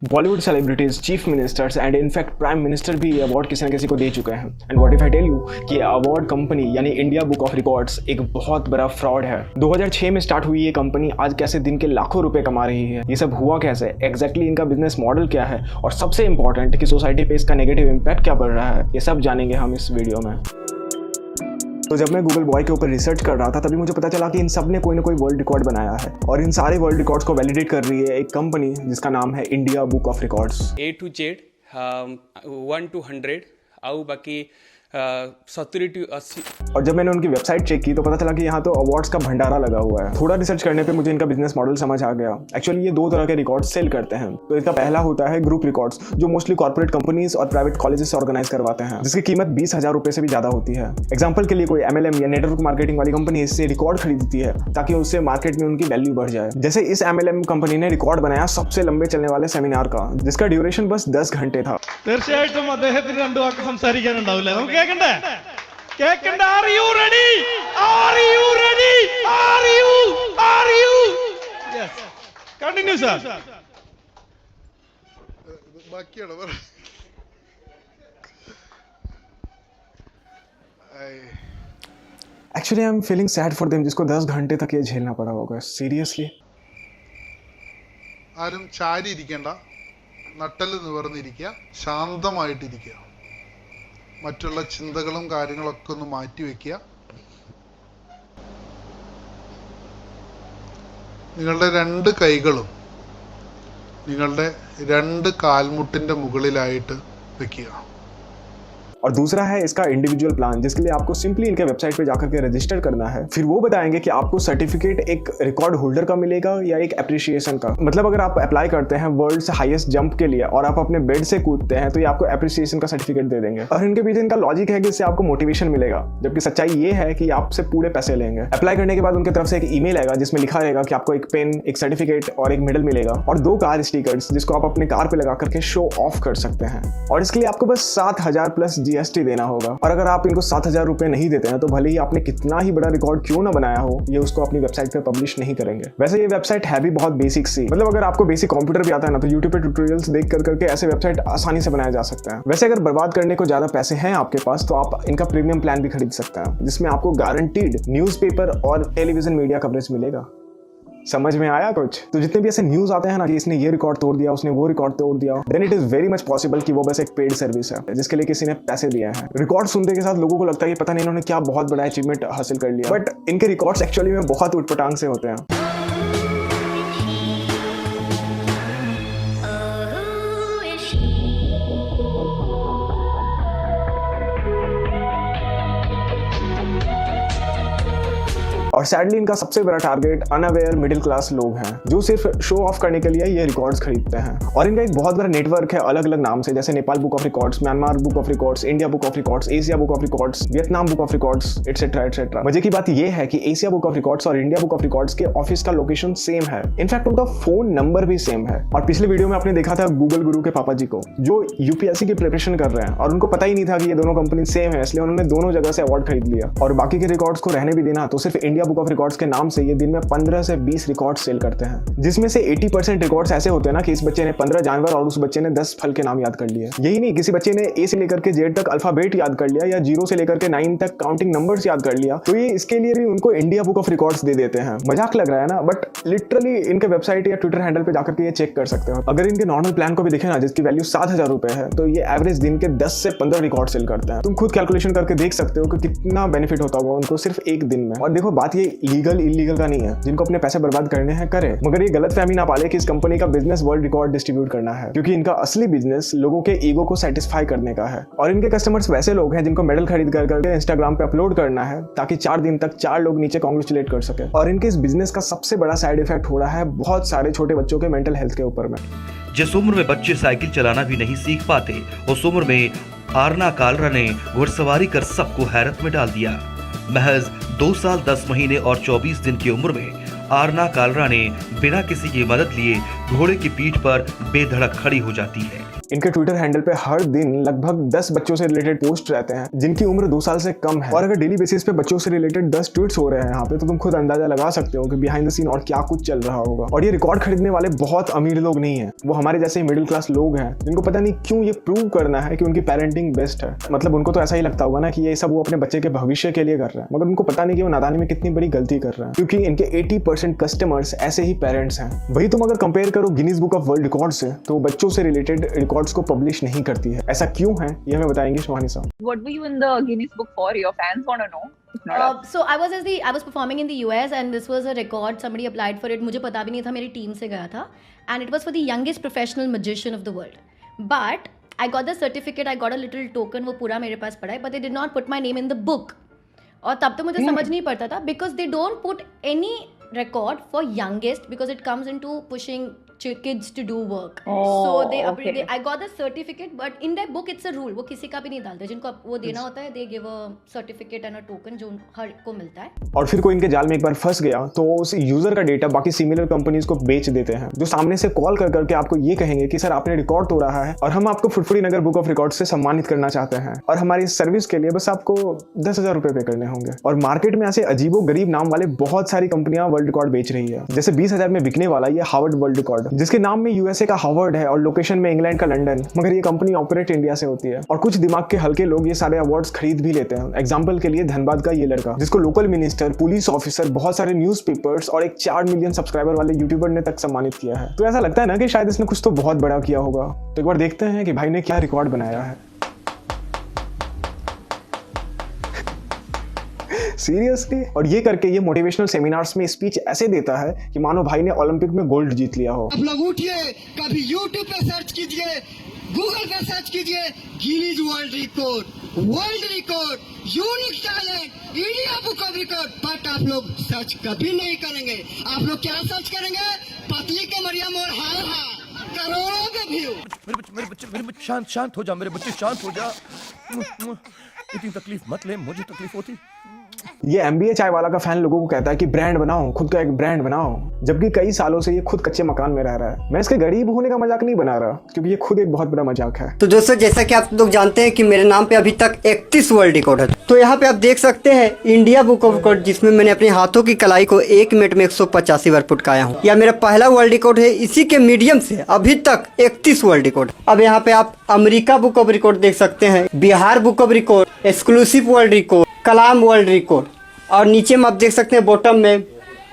Bollywood celebrities, chief ministers and in fact prime minister भी ये award किसी न किसी को दे चुके हैं। And what if I tell you कि अवार्ड कंपनी यानी इंडिया बुक ऑफ रिकॉर्ड्स एक बहुत बड़ा फ्रॉड है। 2006 में स्टार्ट हुई ये कंपनी आज कैसे दिन के लाखों रुपए कमा रही है, ये सब हुआ कैसे, एग्जैक्टली इनका बिजनेस मॉडल क्या है, और सबसे इंपॉर्टेंट कि सोसाइटी पे इसका नेगेटिव इम्पैक्ट क्या पड़ रहा है, ये सब जानेंगे हम इस वीडियो में। तो जब मैं गूगल बॉय के ऊपर रिसर्च कर रहा था तभी मुझे पता चला कि इन सब ने कोई ना कोई वर्ल्ड रिकॉर्ड बनाया है, और इन सारे वर्ल्ड रिकॉर्ड्स को वैलिडेट कर रही है एक कंपनी जिसका नाम है India book of records. A to Z 1 to 100 ଆଉ बाकी 70 to 80। और जब मैंने उनकी वेबसाइट चेक की तो पता चला कि यहाँ तो अवार्ड्स का भंडारा लगा हुआ है। थोड़ा रिसर्च करने पे मुझे इनका बिजनेस मॉडल समझ आ गया। एक्चुअली ये दो तरह के रिकॉर्ड्स सेल करते हैं। तो इसका पहला होता है ग्रुप रिकॉर्ड्स, जो मोस्टली कॉर्पोरेट कंपनीज और प्राइवेट कॉलेजेस से ऑर्गेनाइज करवाते हैं, जिसकी कीमत 20,000 रुपए से भी ज्यादा होती है। एग्जाम्पल के लिए कोई MLM या नेटवर्क मार्केटिंग वाली कंपनी इससे रिकॉर्ड खरीदती है ताकि उससे मार्केट में उनकी वैल्यू बढ़ जाए। जैसे इस MLM कंपनी ने रिकॉर्ड बनाया सबसे लंबे चलने वाले सेमिनार का, जिसका ड्यूरेशन बस 10 घंटे था। തീർച്ചയായിട്ടും അദ്ദേഹത്തിന് രണ്ടു വാക്ക് സംസാരിക്കാനുണ്ടാവില്ല, നമുക്ക് കേൾക്കണ്ടേ? കേൾക്കണ്ട? Are you ready? Are you ready? Are you? Yes. Continue, sir. ബാക്കിയാണ് പറ. Actually I am feeling sad for them जिसको 10 घंटे तक ये झेलना पड़ा होगा। सीरियसली ആരും ചാരി ഇരിക്കേണ്ട, നട്ടല് നിവർന്നിരിക്കുക, ശാന്തമായിട്ടിരിക്കുക, മറ്റുള്ള ചിന്തകളും കാര്യങ്ങളൊക്കെ ഒന്ന് മാറ്റിവെക്കുക. നിങ്ങളുടെ രണ്ട് കൈകളും നിങ്ങളുടെ രണ്ട് കാൽമുട്ടിൻ്റെ മുകളിലായിട്ട് വെക്കുക. और दूसरा है इसका इंडिविजुअल प्लान, जिसके लिए आपको सिंपली इनके वेबसाइट पे जाकर के रजिस्टर करना है। फिर वो बताएंगे कि आपको सर्टिफिकेट एक रिकॉर्ड होल्डर का मिलेगा या एक एप्रिसिएशन का। मतलब अगर आप अप्लाई करते हैं वर्ल्ड से हाईएस्ट जंप के लिए और आप अपने बेड से कूदते हैं तो ये आपको एप्रिसिएशन का सर्टिफिकेट दे देंगे। और इनके पीछे इनका लॉजिक है कि इससे आपको मोटिवेशन मिलेगा, जबकि सच्चाई ये है कि आपसे पूरे पैसे लेंगे। अप्लाई करने के बाद उनकी तरफ से एक ईमेल आएगा जिसमें लिखा रहेगा कि आपको एक पेन, एक सर्टिफिकेट और एक मेडल मिलेगा, और 2 कार स्टिकर्स जिसको आप अपने कार पे लगा करके शो ऑफ कर सकते हैं। और इसके लिए आपको बस 7,000 प्लस GST देना होगा। और अगर आप इनको 7,000 रुपए नहीं देते हैं तो भले ही आपने कितना ही बड़ा रिकॉर्ड क्यों ना बनाया हो, ये उसको अपनी वेबसाइट पे पब्लिश नहीं करेंगे। वैसे ये वेबसाइट है भी बहुत बेसिक सी, मतलब अगर आपको बेसिक कंप्यूटर भी आता है ना तो यूट्यूब पे ट्यूटोरियल्स देख कर करके ऐसे वेबसाइट आसानी से बनाया जा सकता है। वैसे अगर बर्बाद करने को ज्यादा पैसे हैं आपके पास तो आप इनका प्रीमियम प्लान भी खरीद सकते हैं, जिसमें आपको गारंटीड न्यूज़पेपर और टेलीविजन मीडिया कवरेज मिलेगा। समझ में आया कुछ? तो जितने भी ऐसे न्यूज आते हैं ना कि इसने ये रिकॉर्ड तोड़ दिया, उसने वो रिकॉर्ड तोड़ दिया, then it is very much possible कि वो बस एक पेड सर्विस है जिसके लिए किसी ने पैसे दिए हैं। रिकॉर्ड सुनने के साथ लोगों को लगता है कि पता नहीं इन्होंने क्या बहुत बड़ा अचीवमेंट हासिल कर लिया, बट इनके रिकॉर्ड्स एक्चुअली में बहुत उटपटांग से होते हैं। और सैडली इनका सबसे बड़ा टारगेट अनअवेयर मिडिल क्लास लोग हैं जो सिर्फ शो ऑफ करने के लिए ये रिकॉर्ड्स खरीदते हैं। और इनका एक बहुत बड़ा नेटवर्क है अलग अलग नाम से, जैसे Nepal book of records, Myanmar book of records, India book of records, Asia book of records, Vietnam book of records, etcetera etcetera. मजे की बात ये है कि एशिया बुक ऑफ रिकॉर्ड्स और इंडिया बुक ऑफ रिकॉर्ड्स के ऑफिस का लोकेशन सेम है, इनफैक्ट उनका फोन नंबर भी सेम है। और पिछले वीडियो में आपने देखा था गूगल गुरु के पापा जी को जो UPSC की प्रिपरेशन कर रहे हैं, और उनको पता ही नहीं था कि ये दोनों कंपनी सेम है, इसलिए उन्होंने दोनों जगह से अवार्ड खरीद लिया। और बाकी के रिकॉर्ड्स को रहने भी देना तो सिर्फ इंडिया बुक ऑफ रिकॉर्ड्स के नाम से ये दिन में 15 से 20 रिकॉर्ड सेल करते हैं, जिसमें से 80% रिकॉर्ड्स ऐसे होते हैं ना कि इस बच्चे ने 15 जानवर और उस बच्चे ने 10 फल के नाम याद कर लिए। यही नहीं, किसी बच्चे ने A से लेकर के Z तक अल्फाबेट याद कर लिया या 0 से लेकर के 9 तक काउंटिंग नंबर्स याद कर लिया, तो ये इसके लिए भी उनको इंडिया बुक ऑफ रिकॉर्ड्स दे देते हैं। मजाक लग रहा है ना, बट लिटरली इनके वेबसाइट या ट्विटर हैंडल पे जाकर के ये चेक कर सकते हो। अगर इनके नॉर्मल प्लान को भी देखें ना, जिसकी वैल्यू 7,000 रुपए है, तो ये एवरेज दिन के 10 से 15 रिकॉर्ड सेल करते हैं। तुम खुद कैलकुलेशन करके देख सकते हो कि कितना बेनिफिट होता होगा उनको सिर्फ एक दिन में। और देखो बात ये लीगल इलीगल का नहीं है, जिनको अपने पैसे बर्बाद करने हैं करे, मगर ये गलत फहमी ना पाले कि इस कंपनी का बिजनेस वर्ल्ड रिकॉर्ड डिस्ट्रीब्यूट करना है, क्योंकि इनका असली बिजनेस लोगों के ईगो को सेटिस्फाई करने का है। और इनके कस्टमर्स वैसे लोग हैं जिनको मेडल खरीद कर करके इंस्टाग्राम पे अपलोड करना है ताकि 4 दिन तक 4 लोग नीचे कांग्रेचुलेट कर सके। और इनके इस बिजनेस का सबसे बड़ा साइड इफेक्ट हो रहा है बहुत सारे छोटे बच्चों के मेंटल हेल्थ के ऊपर में। जिस उम्र में बच्चे साइकिल चलाना भी नहीं सीख पाते, उस उम्र में आरना कालरा ने घुड़सवारी कर सबको हैरत में डाल दिया। महज 2 साल 10 महीने और 24 दिन की उम्र में आरना कालरा ने बिना किसी की मदद लिए घोड़े की पीठ पर बेधड़क खड़ी हो जाती है। इनके ट्विटर हैंडल पे हर दिन लगभग 10 बच्चों से रिलेटेड पोस्ट रहते हैं जिनकी उम्र 2 साल से कम है। और अगर डेली बेसिस पे बच्चों से रिलेटेड 10 ट्वीट्स हो रहे हैं यहाँ पे, तो तुम खुद अंदाजा लगा सकते हो कि बिहाइंड द सीन और क्या कुछ चल रहा होगा। और ये रिकॉर्ड खरीदने वाले बहुत अमीर लोग नहीं है, वो हमारे जैसे मिडिल क्लास लोग हैं जिनको पता नहीं क्यों ये प्रूव करना है कि उनकी पेरेंटिंग बेस्ट है। मतलब उनको तो ऐसा ही लगता होगा ना कि ये सब वो अपने बच्चे के भविष्य के लिए कर रहे हैं, मगर उनको पता नहीं कि वो नादानी में कितनी बड़ी गलती कर रहे हैं, क्योंकि इनके 80% कस्टमर्स ऐसे ही पेरेंट्स हैं। वही तुम अगर कंपेयर करो Guinness book of world record से, तो बच्चों से रिलेटेड रिकॉर्ड्स को पब्लिश नहीं करती है। ऐसा क्यों है ये हमें बताएंगे शिवानी साहब। What were you in the Guinness Book for? Your fans want to know. If not, So I was performing in the US and this was a record. Somebody applied for it. मुझे पता भी नहीं था, मेरी team से गया था, and it was for the youngest professional magician of the world. But I got the certificate. I got a little token. वो पूरा मेरे पास पड़ा है. But they did not put my name in the book. और तब तो मुझे समझ नहीं पड़ता था because they don't put any record for youngest because it comes into pushing kids to do work. So they I got the certificate, but in their book it's a rule. वो किसी का भी नहीं डालते, जिनको वो देना होता है they give a certificate and a token जो हर को मिलता है। और फिर कोई इनके जाल में एक बार फंस गया तो उस यूजर का डेटा बाकी सिमिलर कंपनीज को बेच देते हैं, जो सामने से कॉल कर करके आपको ये कहेंगे कि सर आपने रिकॉर्ड तोड़ा है और हम आपको फुटफुड़ी नगर बुक ऑफ रिकॉर्ड से सम्मानित करना चाहते हैं, और हमारी सर्विस के लिए बस आपको 10,000 रुपए पे करने होंगे। और मार्केट में ऐसे अजीबो गरीब नाम वाले बहुत सारी कंपनियां वर्ल्ड रिकॉर्ड बेच रही है। जैसे 20,000 में बिकने वाला ये हार्वर्ड वर्ल्ड रिकॉर्ड, जिसके नाम में यूएसए का हार्वर्ड है और लोकेशन में इंग्लैंड का लंदन, मगर ये कंपनी ऑपरेट इंडिया से होती है। और कुछ दिमाग के हल्के लोग ये सारे अवार्ड्स खरीद भी लेते हैं। एग्जांपल के लिए धनबाद का ये लड़का, जिसको लोकल मिनिस्टर, पुलिस ऑफिसर, बहुत सारे न्यूज़पेपर्स और एक 4 मिलियन सब्सक्राइबर वाले यूट्यूबर ने तक सम्मानित किया है। तो ऐसा लगता है ना कि शायद इसने कुछ तो बहुत बड़ा किया होगा। तो एक बार देखते हैं कि भाई ने क्या रिकॉर्ड बनाया है। सीरियसली। और ये करके ये मोटिवेशनल सेमिनार्स में स्पीच ऐसे देता है कि मानो भाई ने ओलंपिक में गोल्ड जीत लिया हो। आप लोग उठिए, कभी YouTube पे सर्च कीजिए, गूगल पे सर्च कीजिए, Guinness world record, unique talent, India book of record. But आप लोग सर्च कभी नहीं करेंगे। आप लोग क्या सर्च करेंगे? पतली कमरिया मोर हाँ करोड़ों के व्यू। मेरे बच्चे शांत हो जा, मेरे बच्चे शांत हो जा। इतनी तकलीफ मत ले, मुझे तकलीफ होती। ये MBA चाय वाला का फैन लोगों को कहता है कि ब्रांड बनाओ, खुद का एक ब्रांड बनाओ, जबकि कई सालों से ये खुद कच्चे मकान में रह रहा है। मैं इसके गरीब होने का मजाक नहीं बना रहा, क्योंकि ये खुद एक बहुत बड़ा मजाक है। तो दोस्तों, जैसा कि आप लोग जानते हैं कि मेरे नाम पे अभी तक 31 वर्ल्ड रिकॉर्ड है। तो यहाँ पे आप देख सकते हैं इंडिया बुक ऑफ रिकॉर्ड, जिसमें मैंने अपने हाथों की कलाई को 1 मिनट में 185 बार पुटकाया हूँ। यह मेरा पहला वर्ल्ड रिकॉर्ड है। इसी के मीडियम से अभी तक 31 वर्ल्ड रिकॉर्ड। अब यहाँ पे आप अमेरिका बुक ऑफ रिकॉर्ड देख सकते हैं, Bihar book of record, exclusive world record, Kalam world record, और नीचे में आप देख सकते हैं बॉटम में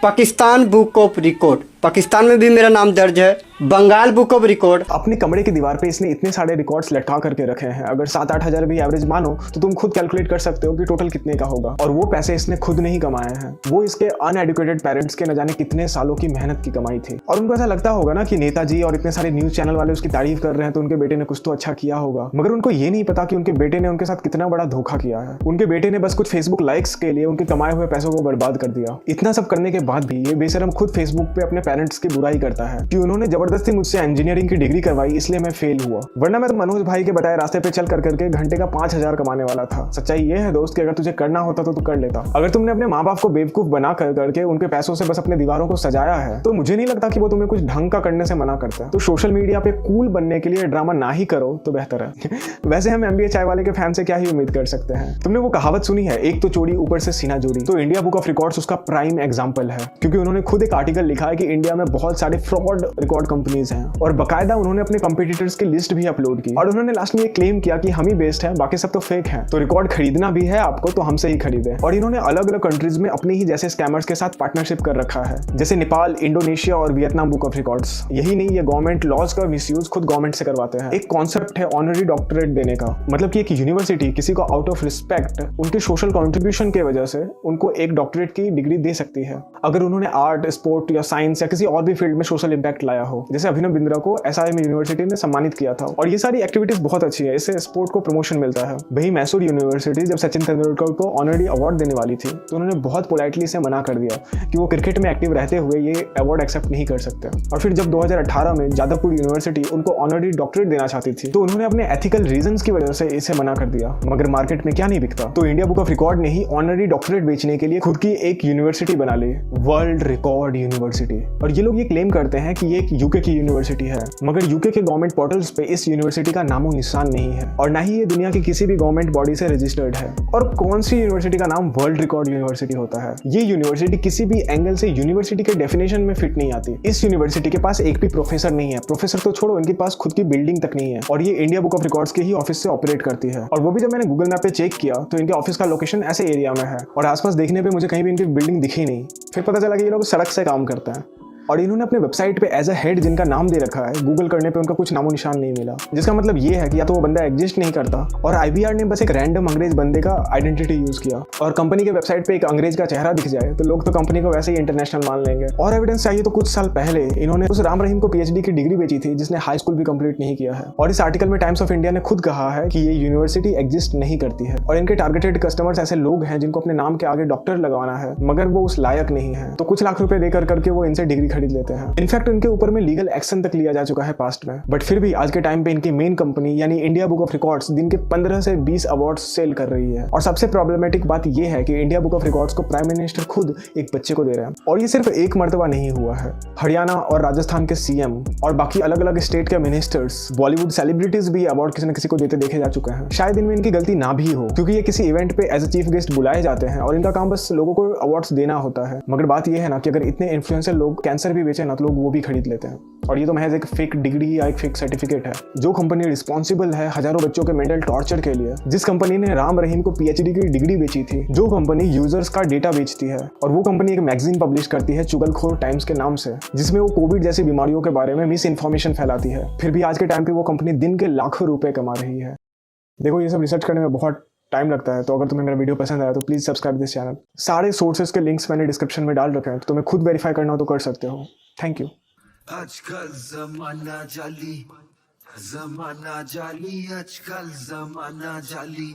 Pakistan book of record. Pakistan में भी मेरा नाम दर्ज है। Bengal book of record. अपने कमरे की दीवार पे इसने इतने सारे रिकॉर्ड्स लटका करके रखे हैं। अगर 7-8 हज़ार भी एवरेज मानो तो तुम खुद कैलकुलेट कर सकते हो कि टोटल कितने का होगा। और वो पैसे इसने खुद नहीं कमाए हैं, वो इसके अनएडुकेटेड पेरेंट्स के न जाने कितने सालों की मेहनत की कमाई थी। और उनको ऐसा लगता होगा ना कि नेताजी और इतने सारे न्यूज चैनल वाले उसकी तारीफ कर रहे हैं तो उनके बेटे ने कुछ तो अच्छा किया होगा, मगर उनको ये नहीं पता कि उनके बेटे ने उनके साथ कितना बड़ा धोखा किया है। उनके बेटे ने बस कुछ फेसबुक लाइक्स के लिए उनके कमाए हुए पैसों को बर्बाद कर दिया। इतना सब करने के बाद भी ये बेशरम खुद फेसबुक पे अपने पेरेंट्स की बुराई करता है कि उन्होंने जबरदस्ती मुझसे इंजीनियरिंग की डिग्री करवाई, इसलिए मैं फेल हुआ, वरना मैं तो मनोज भाई के बताए रास्ते पे चल करके घंटे का 5,000 कमाने वाला था। सच्चाई ये है दोस्त कि अगर तुझे करना होता तो तू कर लेता। अगर तुमने अपने माँ बाप को बेवकूफ बना करके उनके पैसों से बस अपने दीवारों को सजाया है, तो मुझे नहीं लगता कि वो तुम्हें कुछ ढंग का करने से मना करता है। तो सोशल मीडिया पे कूल बनने के लिए ड्रामा ना ही करो तो बेहतर है। वैसे हम MBA चाय वाले के फैन से क्या ही उम्मीद कर सकते हैं। तुमने वो कहावत सुनी है, एक तो चोरी ऊपर से सीना जोड़ी? तो इंडिया बुक ऑफ रिकॉर्ड्स उसका प्राइम एग्जांपल है, क्योंकि उन्होंने खुद एक आर्टिकल लिखा है कि इंडिया में बहुत सारे फ्रॉड रिकॉर्ड कंपनीज हैं, और बकायदा उन्होंने अपने कंपटीटर्स की लिस्ट भी अपलोड की, और उन्होंने लास्ट में ये क्लेम किया कि हम ही बेस्ट हैं, बाकी सब तो फेक हैं। तो रिकॉर्ड खरीदना भी है आपको तो हमसे ही खरीदे। और इन्होंने अलग अलग कंट्रीज में अपने ही जैसे स्कैमर्स के साथ पार्टनरशिप कर रखा है, जैसे नेपाल, इंडोनेशिया और वियतनाम बुक ऑफ रिकॉर्ड्स। यही नहीं, ये गवर्नमेंट लॉज का मिसयूज खुद गवर्नमेंट से करवाते हैं। एक कॉन्सेप्ट है ऑनरी डॉक्टरेट देने का, मतलब कि एक यूनिवर्सिटी किसी को आउट ऑफ रिस्पेक्ट उनके सोशल कॉन्ट्रीब्यूशन की वजह से उनको एक डॉक्टरेट की डिग्री दे सकती है, अगर उन्होंने आर्ट, स्पोर्ट या साइंस या किसी और भी फील्ड में सोशल इंपैक्ट लाया हो। जैसे अभिनव बिंद्रा को SIM यूनिवर्सिटी ने सम्मानित किया था, और ये सारी एक्टिविटीज बहुत अच्छी है, इससे स्पोर्ट को प्रमोशन मिलता है। वही मैसूर यूनिवर्सिटी जब सचिन तेंदुलकर को ऑनरी अवार्ड देने वाली थी तो उन्होंने बहुत पोलाइटली से मना कर दिया कि वो क्रिकेट में एक्टिव रहते हुए ये अवार्ड एक्सेप्ट नहीं कर सकते। और फिर जब 2018 में जादवपुर यूनिवर्सिटी उनको ऑनरी डॉक्टरेट देना चाहती थी तो उन्होंने अपने एथिकल रीजंस की वजह से इसे मना कर दिया। मगर मार्केट में क्या नहीं बिकता, तो इंडिया बुक ऑफ रिकॉर्ड ने ही ऑनरी डॉक्टरेट बेचने के लिए खुद की एक यूनिवर्सिटी बना ली, वर्ल्ड रिकॉर्ड यूनिवर्सिटी। और ये लोग ये क्लेम करते हैं कि ये एक यूके की यूनिवर्सिटी है, मगर यूके के गवर्नमेंट पोर्टल्स पे इस यूनिवर्सिटी का नामो निशान नहीं है और ना ही ये दुनिया की किसी भी गवर्नमेंट बॉडी से रजिस्टर्ड है। और कौन सी यूनिवर्सिटी का नाम वर्ल्ड रिकॉर्ड यूनिवर्सिटी होता है? ये यूनिवर्सिटी किसी भी एंगल से यूनिवर्सिटी के डेफिनेशन में फिट नहीं आती। इस यूनिवर्सिटी के पास एक भी प्रोफेसर नहीं है, प्रोफेसर तो छोड़ो, इनके पास खुद की बिल्डिंग तक नहीं है और ये इंडिया बुक ऑफ रिकॉर्ड्स के ही ऑफिस से ऑपरेट करती है। और वो भी जब मैंने गूगल मैप पे चेक किया तो इनके ऑफिस का लोकेशन ऐसे एरिया में है और आसपास देखने पे मुझे कहीं भी इनकी बिल्डिंग दिखी नहीं। फिर पता चला कि ये लोग सड़क से काम करते हैं और इन्होंने अपने वेबसाइट पे एज अ हेड जिनका नाम दे रखा है, गूगल करने पे उनका कुछ नामो निशान नहीं मिला, जिसका मतलब ये है कि या तो वो बंदा एग्जिस्ट नहीं करता और आईबीआर ने बस एक रैंडम अंग्रेज बंदे का आइडेंटिटी यूज किया। और कंपनी के वेबसाइट पे एक अंग्रेज का चेहरा दिख जाए तो लोग तो कंपनी को वैसे ही इंटरनेशनल मान लेंगे। और एविडेंस चाहिए तो कुछ साल पहले इन्होंने उस राम रहीम को पीएचडी की डिग्री बेची थी जिसने हाई स्कूल भी कंप्लीट नहीं किया है। और इस आर्टिकल में टाइम्स ऑफ इंडिया ने खुद कहा है कि ये यूनिवर्सिटी एग्जिस्ट नहीं करती है और इनके टारगेटेड कस्टमर्स ऐसे लोग हैं जिनको अपने नाम के आगे डॉक्टर लगाना है मगर वो उस लायक नहीं है, तो कुछ लाख रुपए देकर करके वो इनसे डिग्री खरीद लेते हैं। इनफैक्ट इनके ऊपर में लीगल एक्शन तक लिया जा चुका है पास्ट में, बट फिर भी आज के टाइम पे इनकी मेन कंपनी यानी इंडिया बुक ऑफ रिकॉर्ड्स दिन के 15 से 20 अवार्ड्स सेल कर रही है। और सबसे प्रॉब्लमेटिक बात यह है कि इंडिया बुक ऑफ रिकॉर्ड्स को प्राइम मिनिस्टर खुद एक बच्चे को दे रहे हैं और ये सिर्फ एक मर्तबा नहीं हुआ है। हरियाणा और राजस्थान के सीएम और बाकी अलग अलग स्टेट के मिनिस्टर्स, बॉलीवुड सेलिब्रिटीज भी अवार्ड किसी न किसी को देते देखे जा चुके हैं। शायद इनमें इनकी गलती ना भी हो क्योंकि ये किसी इवेंट पे एज अ चीफ गेस्ट बुलाए जाते हैं और इनका काम बस लोगों को अवार्ड्स देना होता है। मगर बात यह है ना कि अगर इतने इन्फ्लुएंसर लोग कैंसर भी बेचे ना तो लोग वो भी खरीद लेते हैं। और ये तो महज एक फेक डिग्री या एक फेक सर्टिफिकेट है। जो कंपनी रिस्पॉन्सिबल है हजारों बच्चों के मेंटल टॉर्चर के लिए, जिस कंपनी ने राम रहीम को पीएचडी की डिग्री बेची थी, जो कंपनी यूजर्स का डेटा बेचती है और वो कंपनी एक मैगजीन पब्लिश करती है चुगलखोर टाइम्स के नाम से, जिसमें वो कोविड जैसी बीमारियों के बारे में मिस इन्फॉर्मेशन फैलाती है, फिर भी आज के टाइम पे वो कंपनी दिन के लाखों रुपए कमा रही है। देखो ये सब रिसर्च करने में बहुत टाइम लगता है, तो अगर तुम्हें मेरा वीडियो पसंद आया तो प्लीज सब्सक्राइब दिस चैनल। सारे सोर्सेज के लिंक्स मैंने डिस्क्रिप्शन में डाल रखे हैं, तो तुम्हें खुद वेरीफाई करना हो तो कर सकते हो। Thank you. आजकल जमाना जाली, आजकल जमाना जाली।